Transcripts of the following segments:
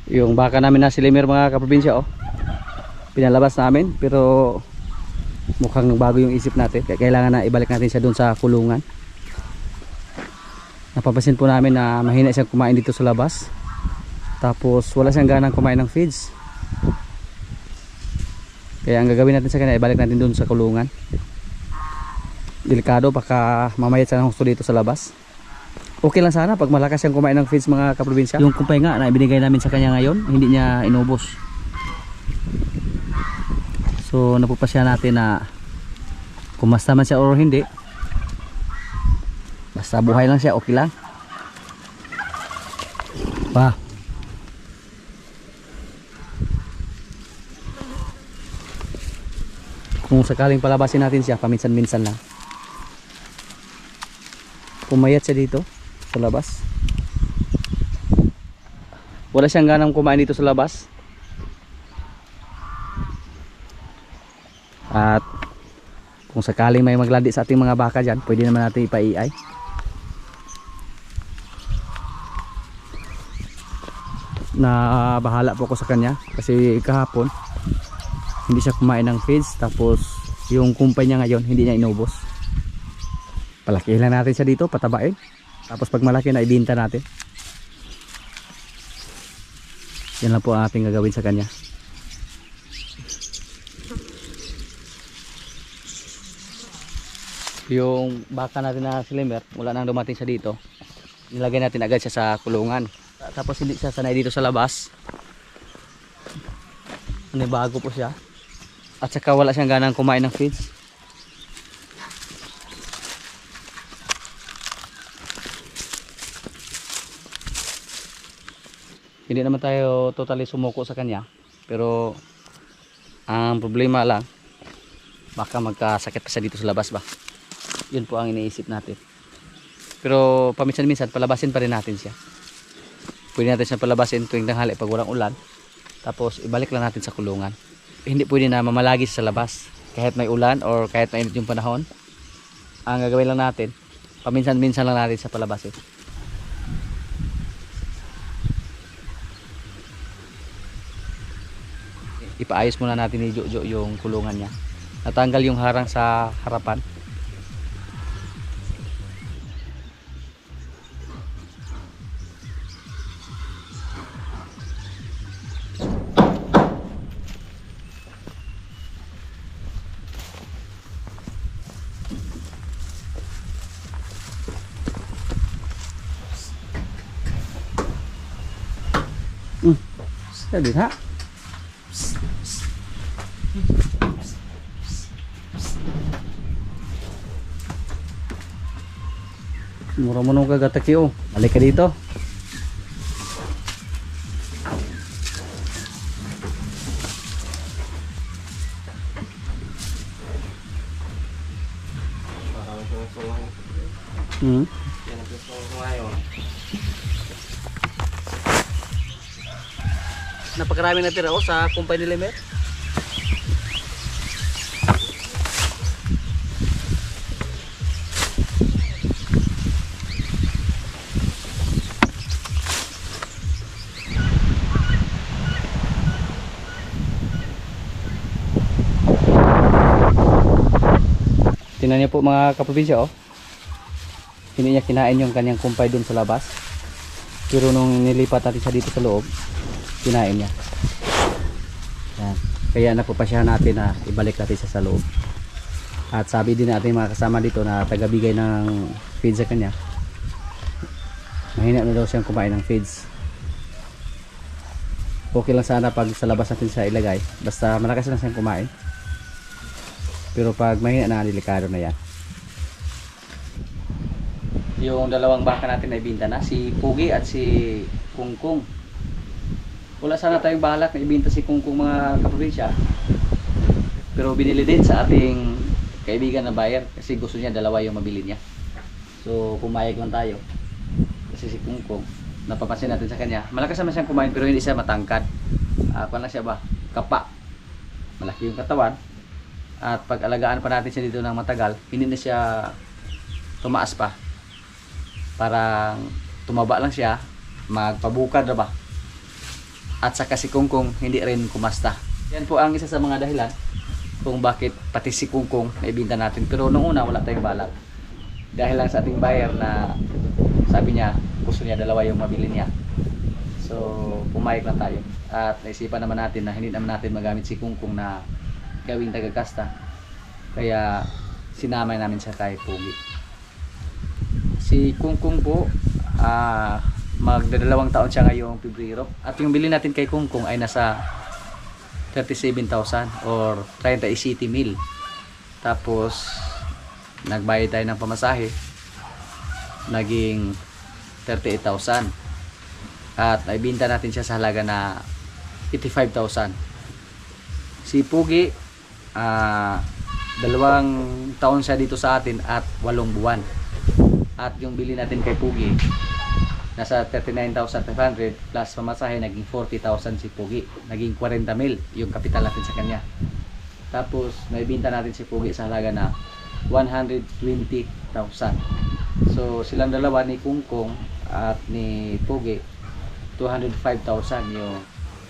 Yung baka namin na Slimer mga kaprobinsya, oh. Pinalabas namin pero mukhang bago yung isip natin. Kaya kailangan na ibalik natin siya doon sa kulungan. Napapansin po namin na mahina siyang kumain dito sa labas. Tapos wala siyang ganang kumain ng feeds. Kaya ang gagawin natin sa kanya, ibalik natin doon sa kulungan. Delikado, baka mamayat siya ng husto dito sa labas. Okay lang sana pag malakas siyang kumain ng feeds mga kaprobinsya. Yung kumpay nga na ibinigay namin sa kanya ngayon, hindi niya inubos. So napupasya natin na kung basta man siya or hindi, basta buhay lang siya, okay lang. Pa. Kung sakaling palabasin natin siya, paminsan-minsan lang. Pumayat siya dito sa labas. Wala siyang ganang kumain dito sa labas. At kung sakaling may maglandi sa ating mga baka dyan, pwede naman natin ipa-iay. Na bahala po ako sa kanya kasi kahapon hindi siya kumain ng feeds, tapos yung kumpay niya ngayon hindi niya inubos. Palakihin lang natin siya dito, patabain, tapos pag malaki na ibinta natin. Yan lang po ang ating gagawin sa kanya. Yung baka natin na Slimer, wala nang dumating siya dito, nilagay natin agad siya sa kulungan. Tapos hindi siya sanay dito sa labas, bago po siya. At saka wala siyang ganang kumain ng feeds. Hindi naman tayo totally sumuko sa kanya, pero ang problema lang, baka magkasakit pa siya dito sa labas ba. Yun po ang iniisip natin. Pero paminsan-minsan palabasin pa rin natin siya. Pwede natin siya palabasin tuwing tanghali pag walang ulan, tapos ibalik lang natin sa kulungan. Hindi pwede na mamalagi sa labas kahit may ulan or kahit mainit yung panahon. Ang gagawin lang natin, paminsan-minsan lang natin sa palabasin. Ipaayos muna natin ni Jojo yung kulungan niya. Natanggal yung harang sa harapan. Jadi ha. Mura-mura ka gataki, oh. Balik ka dito. Napakarami na tira, oh, sa kumpay ni Lemer. Tingnan niyo po mga kaprobinsya, oh. Hindi niya kinain yung kanyang kumpay dun sa labas. Pero nung nilipat natin siya dito sa loob, kinain niya. Yan. Kaya napapasyahan natin na ibalik natin siya sa loob. At sabi din natin mga kasama dito na tagabigay ng feeds sa kanya, mahina na daw siyang kumain ng feeds. Okay lang sana pag sa labas natin siya ilagay, basta malakas na siyang kumain. Pero pag mahina na, delikado na yan. Yung dalawang baka natin na ibinta na, si Pugi at si Kungkung. Wala sana tayong balak na ibinta si Kungkung mga kaprobinsya, pero binili din sa ating kaibigan na buyer kasi gusto niya dalawa yung mabili niya. So pumayag lang tayo kasi si Kungkung, napapansin natin sa kanya, malakas naman siyang kumain pero hindi siya matangkad. Paano siya ba? Kapa. Malaki yung katawan. At pag alagaan pa natin siya dito ng matagal, hindi na siya tumaas pa. Parang tumaba lang siya, magpabukad na ba. at saka si Kungkung hindi rin kumasta. Yan po ang isa sa mga dahilan kung bakit pati si Kungkung naibinta natin. Pero nung una wala tayong balak. Dahil lang sa ating buyer na sabi niya gusto niya dalawa yung mabili niya. So pumayag lang tayo. At naisipan naman natin na hindi naman natin magamit si Kungkung na gawing tagakasta. Kaya sinamay namin siya kay Pugi. Si Kungkung po magdadalawang taon siya ngayong Pebrero. At yung bili natin kay Kungkung ay nasa 37,000 or 37,000. Tapos nagbayad tayo ng pamasahe, naging 38,000. At naibinta natin siya sa halaga na 85,000. Si Pugi, 2 taon siya dito sa atin at 8 buwan. At yung bili natin kay Pugi nasa 39,500 plus pamasahe, naging 40,000 si Pugi. Naging 40,000 yung kapital natin sa kanya. Tapos naibinta natin si Pugi sa halaga na 120,000. So silang dalawa ni Kungkung at ni Pugi, 205,000 yung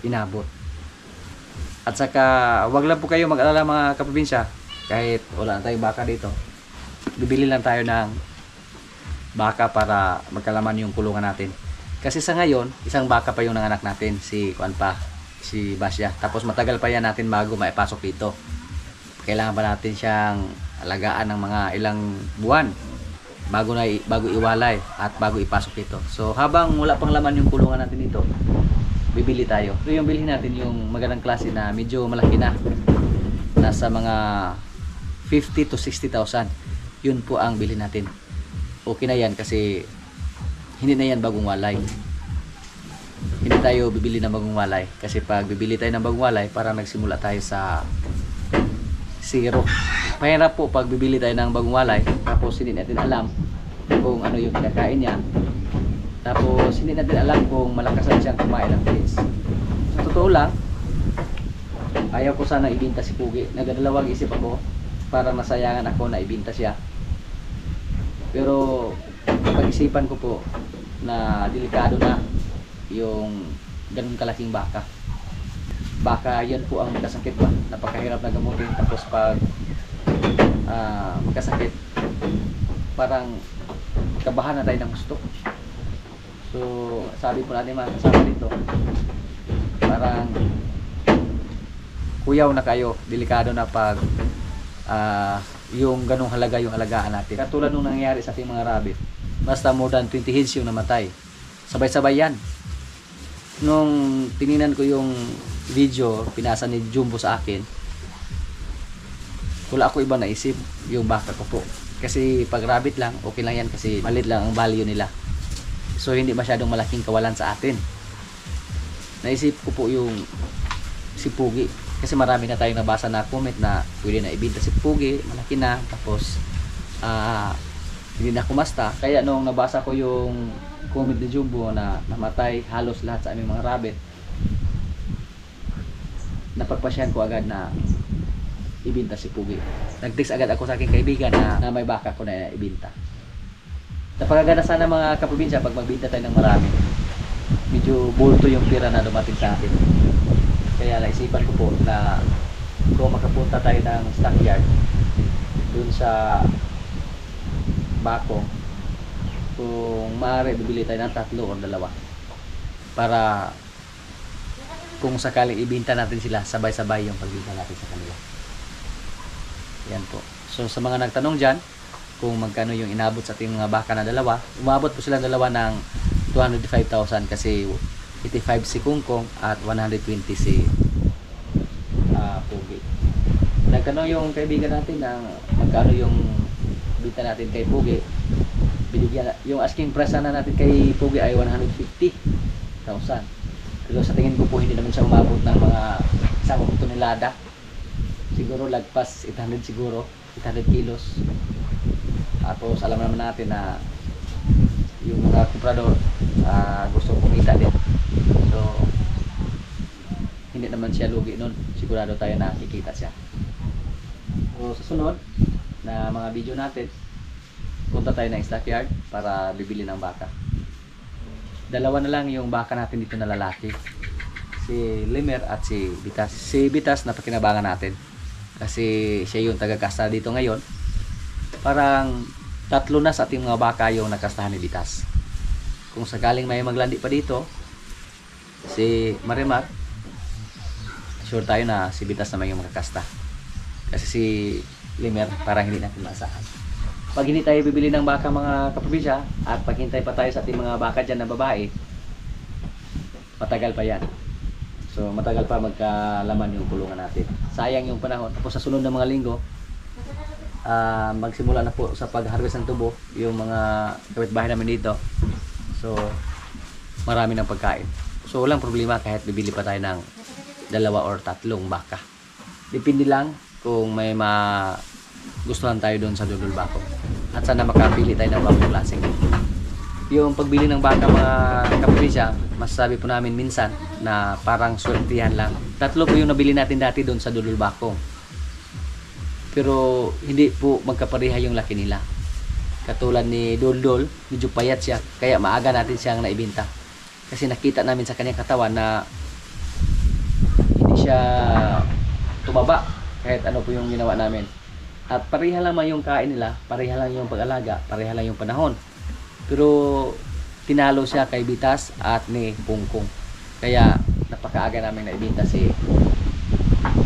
inabot. At saka wag lang po kayo mag-alala mga kaprobinsya, kahit wala na tayong baka dito, bibili lang tayo ng baka para magkalaman yung kulungan natin. Kasi sa ngayon, isang baka pa yung nanganak natin, si Basya. Tapos matagal pa yan natin bago maipasok dito. Kailangan pa natin siyang alagaan ng mga ilang buwan bago iwalay at bago ipasok dito. So habang wala pang laman yung kulungan natin dito, bibili tayo. So yung bilhin natin yung magandang klase na medyo malaki na, nasa mga 50 to 60,000. Yun po ang bilhin natin. Okay na yan kasi hindi na yan bagong walay. Hindi tayo bibili ng bagong walay kasi pag bibili tayo ng bagong walay, parang nagsimula tayo sa zero. Mahirap po pag bibili tayo ng bagong walay tapos hindi natin alam kung ano yung kinakain niya, tapos hindi natin alam kung malakasan siyang kumain ng fish. Sa totoo lang, ayaw ko sana ibinta si Pugi. Nagdadalawang isip ako para masayangan ako na ibinta siya. Pero pag-isipan ko po na delikado na yung ganun kalaking baka. Baka yan po ang magkasakit ba, napakahirap na gamutin. Tapos pag magkasakit, parang kabahan na tayo ng gusto. So sabi po natin mga kasama dito, parang kuyaw na kayo, delikado na pag yung ganung halaga yung alagaan natin. Katulad nung nangyayari sa ating mga rabbit, basta more than 20 heads yung namatay, sabay-sabay yan. Nung tininan ko yung video pinasa ni Jumbo sa akin, wala ako ibang naisip, yung baka ko po. Kasi pag rabbit lang, okay lang yan kasi maliit lang ang value nila. So hindi masyadong malaking kawalan sa atin. Naisip ko po yung si Pugi. Kasi marami na tayong nabasa na comment na pwede na ibinta si Pugi, malaki na, tapos hindi na kumasta. Kaya nung nabasa ko yung comment ni Jumbo na namatay halos lahat sa aming mga rabbit, napagpasyahan ko agad na ibinta si Pugi. Nag-text agad ako sa aking kaibigan na may baka ko na ibinta. Napakaganda sana mga kaprobinsya pag magbinta tayo ng marami. Medyo bulto yung pira na dumating sa atin. Kaya naisipan ko po na kung makapunta tayo ng stockyard dun sa Bakong, kung maaari bibili tayo ng 3 o 2 para kung sakaling ibinta natin sila, sabay-sabay yung pagbinta natin sa kanila. Yan po. So sa mga nagtanong dyan kung magkano yung inabot sa ating mga baka na dalawa, umabot po silang dalawa ng 205,000 kasi 85 si Kungkung at 120 si Pugi. Nagtanong yung kaibigan natin na magkano yung bita natin kay Pugi. Binigyan, yung asking price na natin kay Pugi ay 150,000. Pero sa tingin ko po hindi naman siya umabot ng mga 1 tonelada. Siguro lagpas 800 siguro, 800 kilos. Tapos alam naman natin na yung mga komprador gusto kumita din. So hindi naman siya lugi nun, sigurado tayo na kikita siya. So sa sunod na mga video natin, punta tayo ng stockyard para bibili ng baka. 2 na lang yung baka natin dito na lalaki, si Limer at si Bitas. Si Bitas napakinabangan natin kasi siya yung taga-kasta dito ngayon. Parang 3 na sa ating mga baka yung nakastahan ni Bitas. Kung sakaling may maglandi pa dito si Marimar, sure tayo na si Bitas naman yung makakasta. Kasi si Limer parang hindi natin maasahan. Pag hindi tayo bibili ng baka mga kaprobinsya at paghintay pa tayo sa ating mga baka dyan na babae, matagal pa yan. So matagal pa magkalaman yung kulungan natin. Sayang yung panahon. Tapos sa sunod na mga linggo, magsimula na po sa pag-harvest ng tubo yung mga kapitbahay namin dito. So marami ng pagkain. So walang problema kahit bibili pa tayo ng 2 or 3 baka. Depende lang kung may gustuhan tayo doon sa Dudul Bako. At sana makapili tayo ng bagong klaseng. Yung pagbili ng baka mga kaprobinsya, masasabi po namin minsan na parang swertihan lang. 3 po yung nabili natin dati doon sa Dudul Bako. Pero hindi po magkapareha yung laki nila. Katulad ni Doldol, medyo payat siya, kaya maaga natin siyang naibenta. Kasi nakita namin sa kanyang katawan na hindi siya tumaba kahit ano po yung ginawa namin. At pareha lang yung kain nila, pareha lang yung pag-alaga, pareha lang yung panahon. Pero tinalo siya kay Bitas at ni Pungkong. Kaya napakaaga namin naibenta si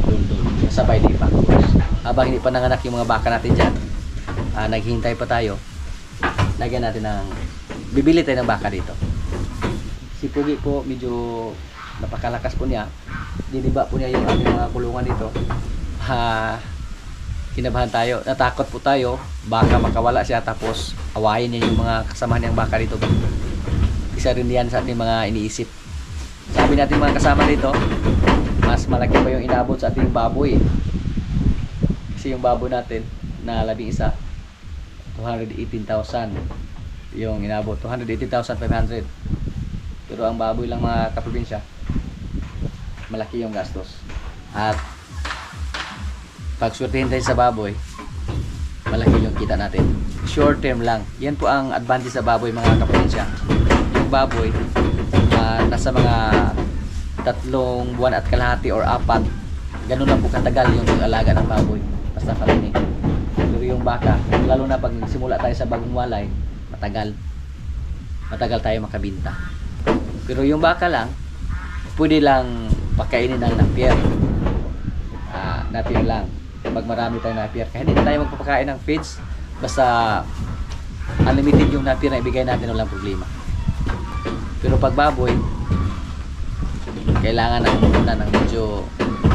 Doldol. Sabay di pa. Habang hindi pa nanganak yung mga baka natin dyan, naghihintay pa tayo. Lagyan natin bibili tayo ng baka dito. Si Pugi po medyo napakalakas po niya. Diniba po niya yung aming mga kulungan dito. Kinabahan tayo, natakot po tayo, baka makawala siya tapos awayin niya yung mga kasama niyang baka dito. Isa rin yan sa ating mga iniisip. Sabi natin mga kasama dito, mas malaki pa yung inabot sa ating baboy. Kasi yung baboy natin na 11, 218,000 yung inabot, 218,500. Pero ang baboy lang mga kaprobinsya, malaki yung gastos. At pag swertihin tayo sa baboy, malaki yung kita natin. Short term lang. Yan po ang advantage sa baboy mga kaprobinsya. Yung baboy, nasa mga 3 buwan at kalahati or 4, ganun lang po katagal yung pag-alaga ng baboy. Basta karami. Pero yung baka, lalo na pag simula tayo sa bagong walay, matagal tayo makabinta. Pero yung baka lang, pwede lang pakainin ng napier. Natin lang. Pag marami tayong napier, kaya hindi na tayo magpapakain ng feeds, basta unlimited yung napier na ibigay natin, walang problema. Pero pag baboy, kailangan ng medyo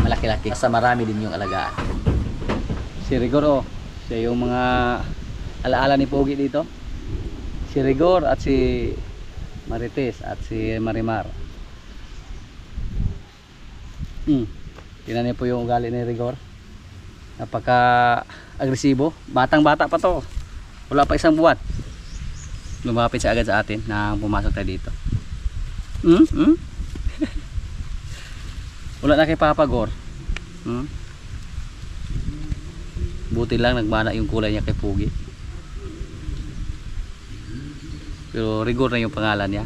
malaki-laki basta marami din yung alagaan. Si Rigor, siya yung mga alaala ni Pogi dito. Si Rigor at si Marites at si Marimar. Tingnan niyo po yung ugali ni Rigor. Napaka agresibo. Batang bata pa to, wala pa 1 buwan, lumapit siya agad sa atin na pumasok tayo dito. Wala na kay Papa Gor. Buti lang nagmana yung kulay niya kay Pugi. Pero Rigor na yung pangalan niya.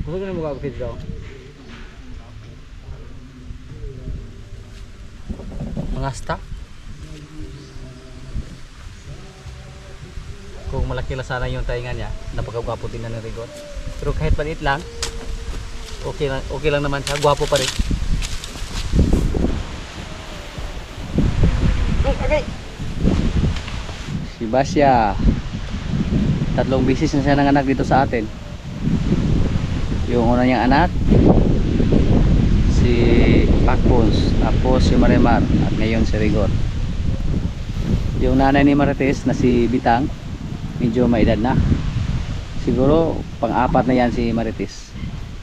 Gusto ko na mag-feed daw. Mga stock. Kung malaki lang sana yung tainga niya, napakagwapo din na ng Rigor. Pero kahit maliit lang, okay lang naman siya, gwapo pa rin. Okay. Si Basya, 3 bisis na siya nanganak dito sa atin. Yung una niyang anak, si Pacpons, tapos si Marimar, at ngayon si Rigor. Yung nanay ni Marites na si Bitang, medyo may edad na. Siguro pang-4 na yan si Marites,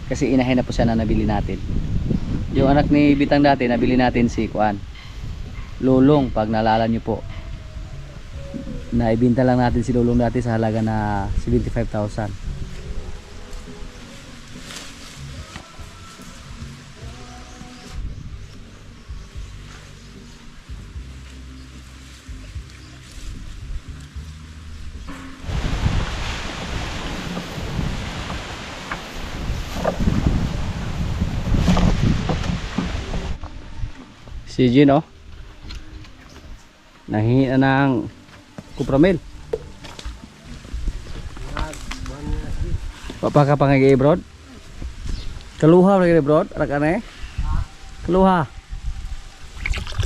kasi inahin na po siya na nabili natin. Yung anak ni Bitang dati, nabili natin si Lulong, pag naalala nyo po. Naibinta lang natin si Lulong dati sa halaga na 75,000. Si Jin, oh. Nahingi na ng kupramil. Papa ka pangigay, bro? Kaluha lagi, bro? Rakane? Kaluha.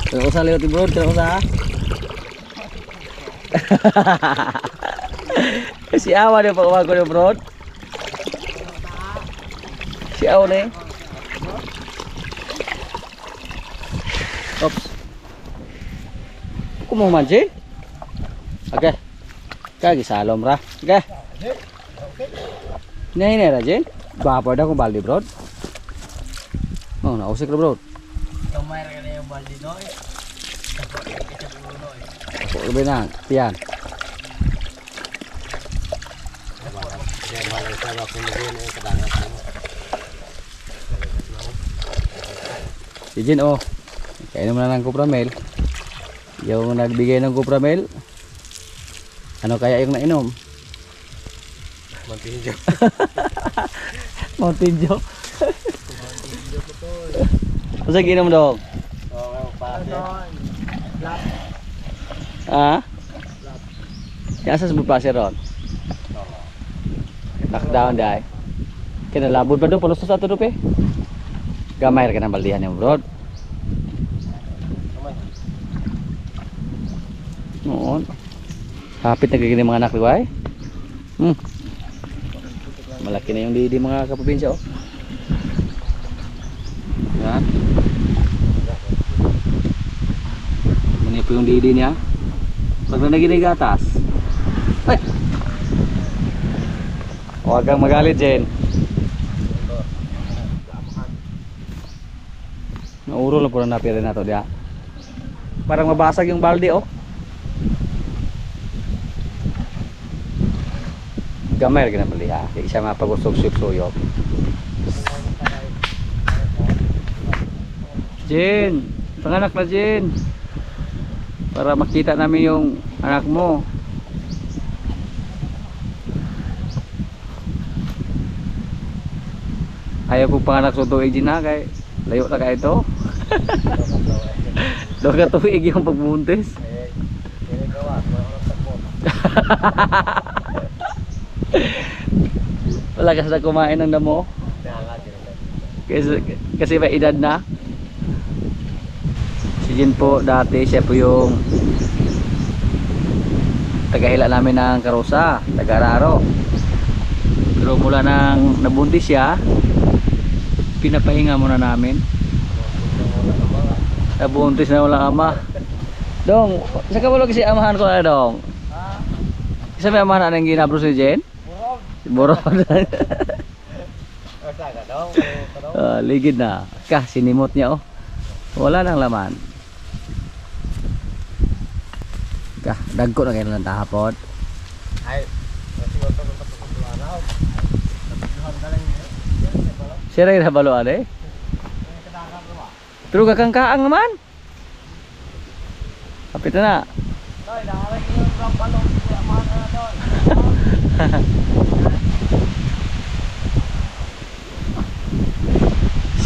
Kaya usah lewat, bro. Kaya usah. Si Awa dia pak wago dia, bro. Si Awa nih. Ops. Aku mau mancing. Oke. Kagi salom ra. Oke. Ini Rajin. Bapak ada aku baldi, bro. Oh, nak usik, bro. Kamay ra kani yung baldi noy. Kok lebih nang, pian. Si Jin, oh. Kainom na ng kupramel. Yung nagbigay ng kupramel. Ano kaya yung nainom? Mountain Dew. Mountain Dew. Masa ginom dong? Oo, pase. Ah? Yang asas berpasir ron. Knockdown dai. Kena labur ba dong palos satu rupiah. Gamay ka ng baldihan yung bro. Noon. Hapit na gagawin ng mga anak ko ay. Malaki na yung didi mga kaprobinsya, oh. Yan. Mani po yung didi niya. Pag na gatas. Ay! Huwag kang magalit, Jen. Nauro lang po na napirin na to diya. Parang mabasag yung balde, oh. Gamay rin naman liha. Isa mapagusog suyok. Jen, panganak na Jen. Para makita namin yung anak mo. Ayaw po panganak sa tuig Jen na kay layo na kayo ito. Doon ka tuig yung pagbuntis. Wala kasi na kumain ng damo. Kasi may edad na. Si Jin po dati siya po yung tagahila namin ng karosa, taga-Araro. Pero mula nang nabuntis siya, pinapahinga muna namin. Nabuntis na walang ama. Dong, sa kabalog si amahan ko na dong. Isa may amahan na ng ginabro si Jen? Borok. Ligid na. Sinimot niya, oh. Wala nang laman. Dagko na kayo ng tahapot. Ay, Sira yung nabaluan eh. Pero kakangkaang naman. Kapit na.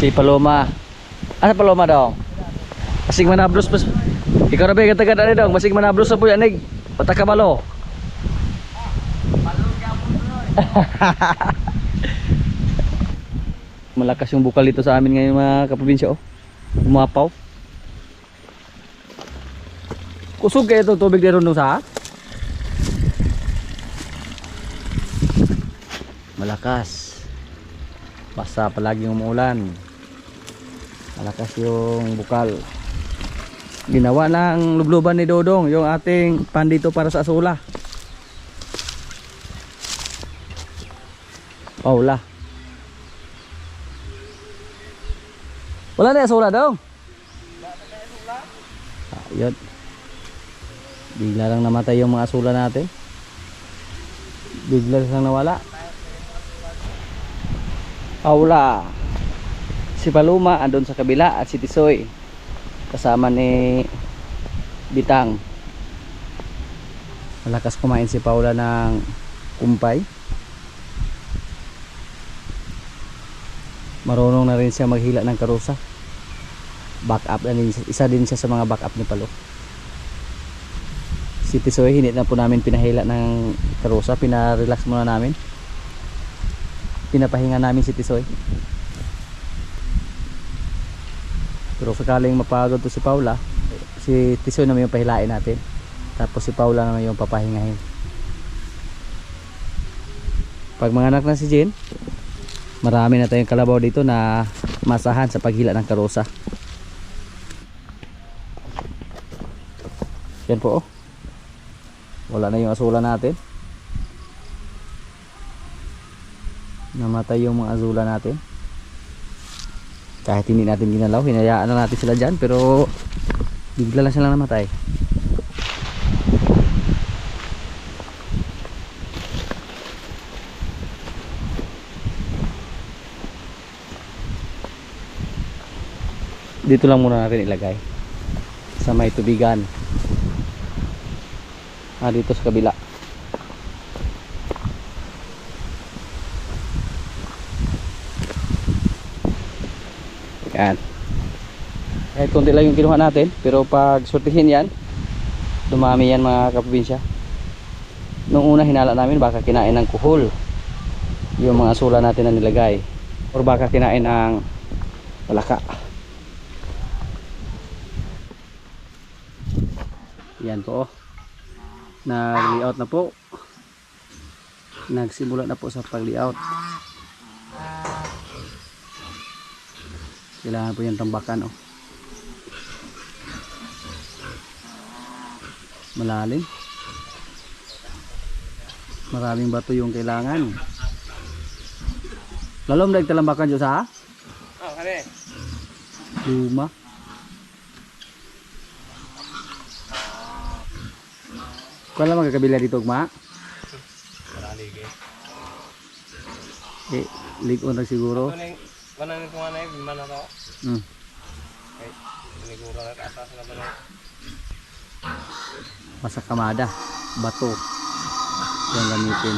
Si Paloma. Asa Paloma dong? Masing manablos pas. Ikaw na ba yung tagad ani dong? Masing manablos sa puya nig. Patakabalo. Malakas yung bukal dito sa amin ngayon mga kaprobinsya, oh. Umapaw. Kusog kayo itong tubig dito nung sa? Malakas. Basta palagi umuulan. Malakas yung bukal. Ginawa ng lubluban ni Dodong yung ating pandito para sa asula. Wala. Wala na asula Dong. Ayun. Bigla lang namatay yung mga asula natin. Bigla lang nawala. Wala. Si Paloma andun sa kabila at si Tisoy kasama ni Bitang. Malakas kumain si Paula ng kumpay. Marunong na rin siya maghila ng karusa. backup, isa din siya sa mga backup ni Palo. Si Tisoy hindi na po namin pinahila ng karusa, pinarelax muna namin, pinapahinga namin si Tisoy. Pero sakaling mapagod to si Paula, si Tisoy naman yung pahilain natin, tapos si Paula naman yung papahingahin. Pag mga anak na si Jen, marami na tayong kalabaw dito na masahan sa paghila ng karusa. Yan po oh. Wala na yung asula natin. Namatay yung mga azula natin. Kahit hindi natin ginalaw, hinayaan na natin sila dyan, pero bigla lang sila namatay. Dito lang muna natin ilagay sa may tubigan. Dito sa kabila. Yan. Kahit konti lang yung kinuha natin, pero pag sortihin yan, dumami yan mga kaprobinsya. Nung una hinala namin baka kinain ng kuhol yung mga asula natin na nilagay, or baka kinain ng palaka. Yan po oh. Nag-layout na po. Nagsimula na po sa pag-layout. Kailangan po yung tambakan oh. Malalim. Maraming bato yung kailangan. Lalom nagtalambakan dyan sa kani. luma. Kung alam magkakabila dito ugma? Paralig Ligon na siguro. Wala nang kung ano eh, bimba na to. Okay, siniguro na katas na ba na. Masakamada, bato yung gamitin.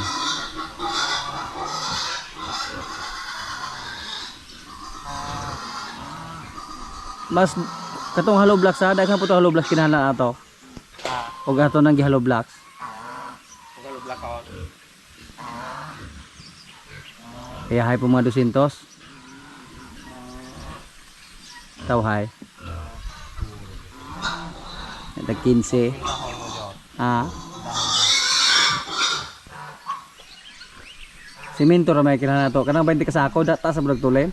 Mas katong hollow blocks ha, daghan po to hollow blocks kinahanglan ato. Og ato nang gi hollow blocks. Kung black out. Kaya hay po mga 200. Tao hay. Ada 15. Simento ra may kinahanglan ato. Kanang 20 ka sako data sa brog tulen.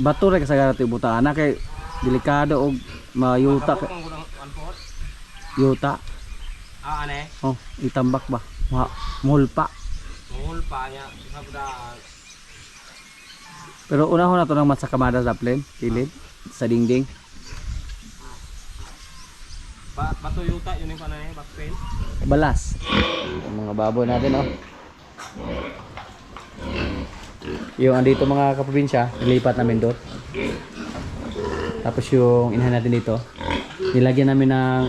Bato ra kasagaran ti butaan na kay delikado og mayuta kay yuta. Ane? Oh, itambak ba? Mulpa. Mulpa niya, sabdaan. Pero unahon na to ng masakamada sa plain, kilid, sa dingding. Bato yuta, yun yung panay, backpain. Balas. Ang mga baboy natin oh. Yung andito mga kaprobinsya, nilipat namin doon. Tapos yung inahan natin dito, nilagyan namin ng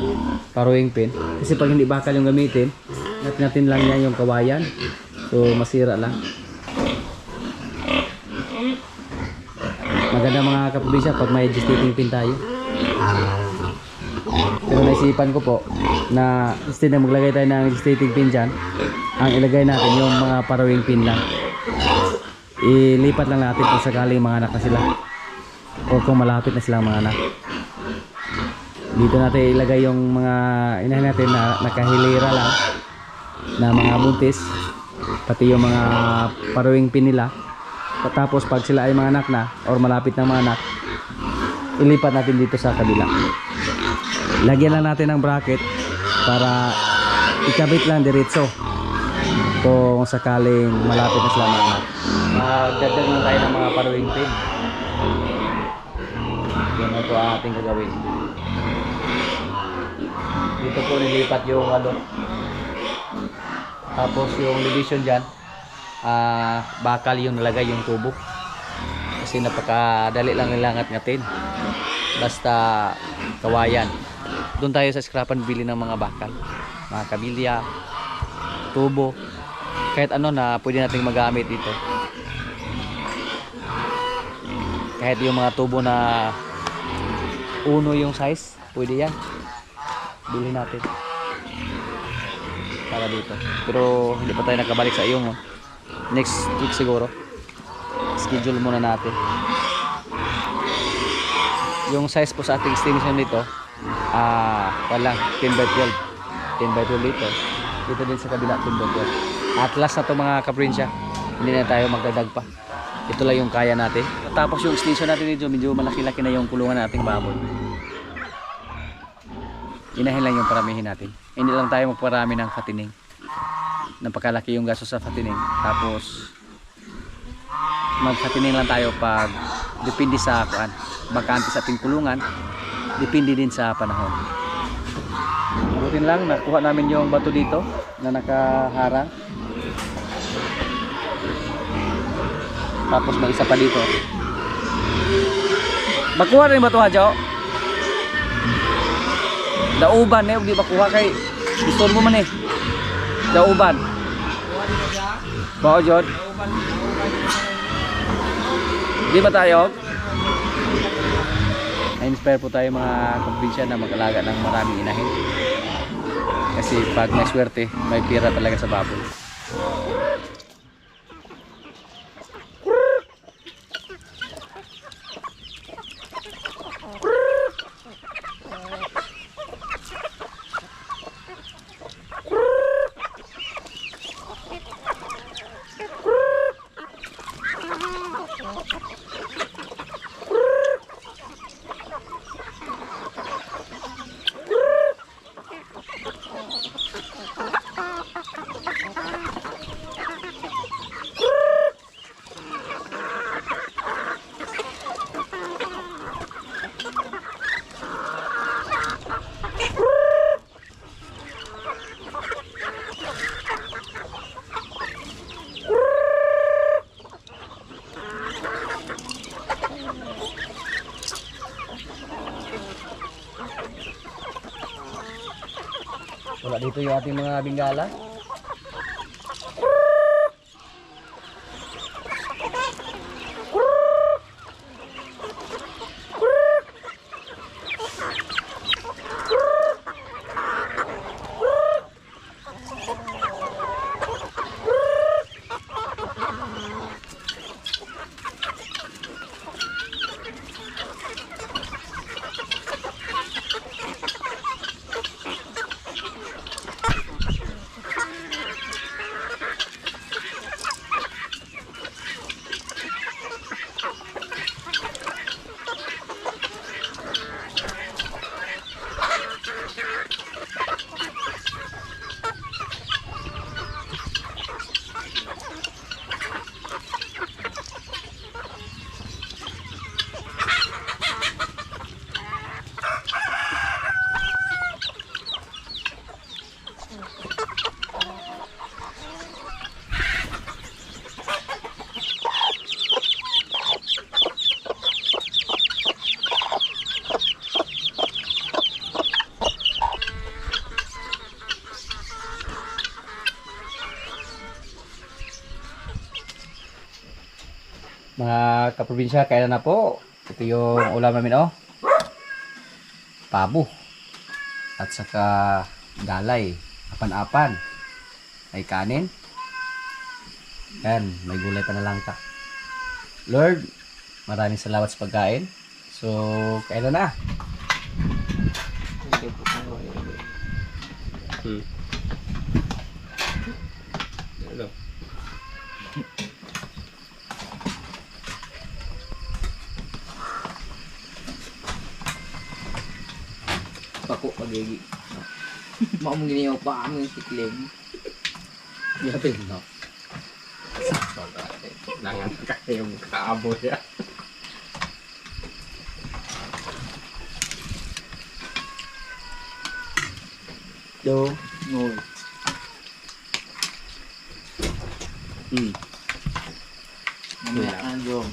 paruing pin. Kasi pag hindi bakal yung gamitin, natin lang yan yung kawayan. So masira lang. Maganda mga kaprobinsya pag may gestating pin tayo. Pero naisipan ko po na instead na maglagay tayo ng gestating pin dyan, ang ilagay natin yung mga paruing pin lang. Ilipat lang natin kung sakaling mga anak na sila o kung malapit na silang mga anak. Dito natin ilagay yung mga inahin natin na nakahilera lang na mga buntis, pati yung mga paruing pin nila. Tapos pag sila ay mga anak na or malapit na mga anak, ilipat natin dito sa kabila. Lagyan lang natin ng bracket para ikabit lang diretso kung sakaling malapit na sila mga anak. Magdagdag lang tayo ng mga paruing pin. Yan na ito ang ating gagawin. Dito po nilipat yung ano. Tapos yung division dyan, bakal yung nalagay yung tubo. Kasi napakadali lang nilang ngatin. Basta kawayan. Doon tayo sa scrapan bili ng mga bakal. Mga kabilya, tubo. kahit ano na pwede nating magamit dito. Kahit yung mga tubo na uno yung size, pwede yan. Bilhin natin. Para dito. Pero hindi pa tayo nakabalik sa iyong. Next week siguro. Schedule muna natin. Yung size po sa ating extension dito, wala, 10 by 12. 10 by 12 dito. Dito din sa kabila, 10 by 12. At last na to mga kaprinsya. Hindi na tayo magdadag pa. Ito lang yung kaya natin. Tapos yung extension natin dito, medyo malaki-laki na yung kulungan nating baboy. Inahin lang yung paramihin natin. Hindi lang tayo magparami ng fatining. Napakalaki yung gastos sa fatining. Tapos mag-fatining lang tayo pag depende sa bakante sa ating kulungan. Depende din sa panahon. Butin lang, nakuha namin yung bato dito na nakaharang. Tapos may isa pa dito. Makuha rin ba ito, Hadjo? Dauban eh, hindi makuha kay gusto mo man eh. Dauban. Bao Jod. Di ba tayo? Na-inspire po tayo mga kaprobinsya na mag-alaga ng maraming inahin. Kasi pag may swerte, may pira talaga sa baboy. Wala dito yung ating mga bingala. Mga kaprobinsya, kaya na po. Ito yung ulam namin, oh. Pabo. At saka galay. Apan-apan. May kanin. Yan, may gulay pa na lang ta. Lord, maraming salamat sa pagkain. So, kaya na. Hello. Pako pagigi. Mau mong giniyaw pa ang sikling. Yatin, no? Nangan kayo kaabo ya. Do, ngồi. Mamaya ăn vô.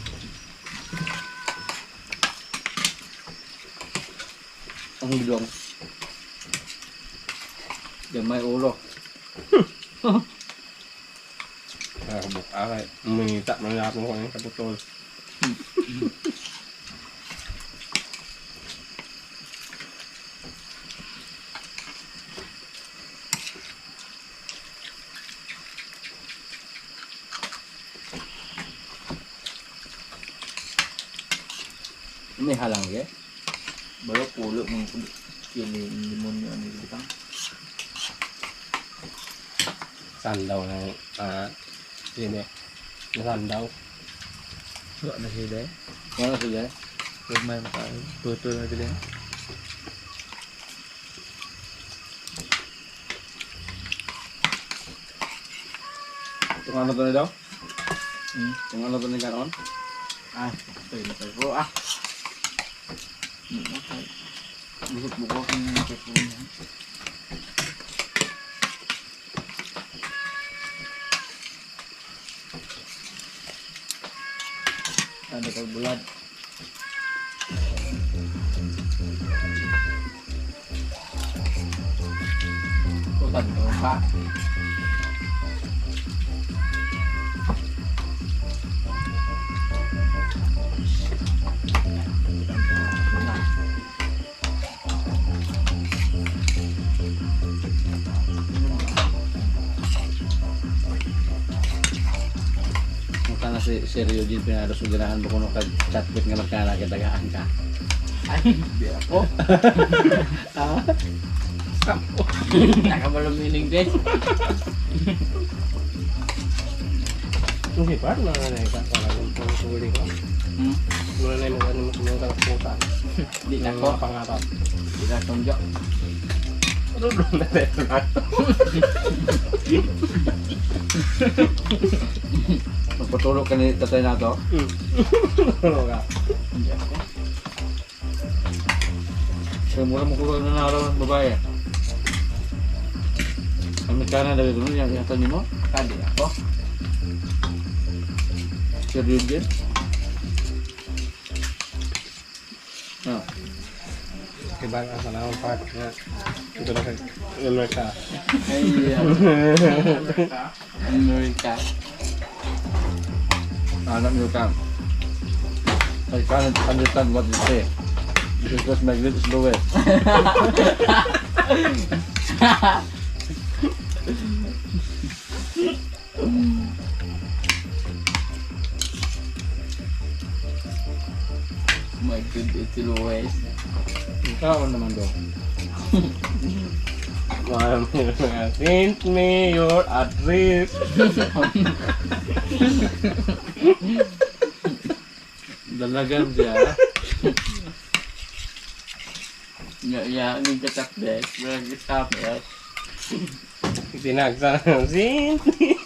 Ang hidwang. Diyan may ulo. Okay, umingita. Mangyap mo ko yung kaputol. May halang ya. Baru pulo mong kini limon yun nilitang. Sandaw ng sini. Sandaw. Wala na sila eh. Wala sila. Huwag may makaputol na sila. Itong ano to na daw? Itong ano to na karon? Ah, ito po ah. Busog buko kung nakapulo niya. Ada kalbulat. Hutan ko pa. Mukha na si Seryo din pinaros ng ganahan mo kung kag-chatbot nga magkala kitagaan ka. Ay, di ako. Nakabaluminig din. Hindi pa, mga naikat. Wala yung pangkuli ko. Mula na yung mga mo sumutang puta. Di na ko. Pangarap. Di na tunjok. Rulong na tayo lang. Magpatulog ka ni tatay na to. Rulong ka. Siya mura mo kulog na naraw ng babae. Ang magkana na ito yung yatan mo? Tadi ako. Seryo din? Ah. Diba nga sa naman pa. Ito na kay Amerika. Ay, Amerika. Anak niyo ka. I can't understand what you say. Because my English is lowest. My good, it's Luis. Ikaw naman do. Send me your address. Dalagan siya. Ya, ini ketak deh. Berarti stop ya. Tinagsa. Send me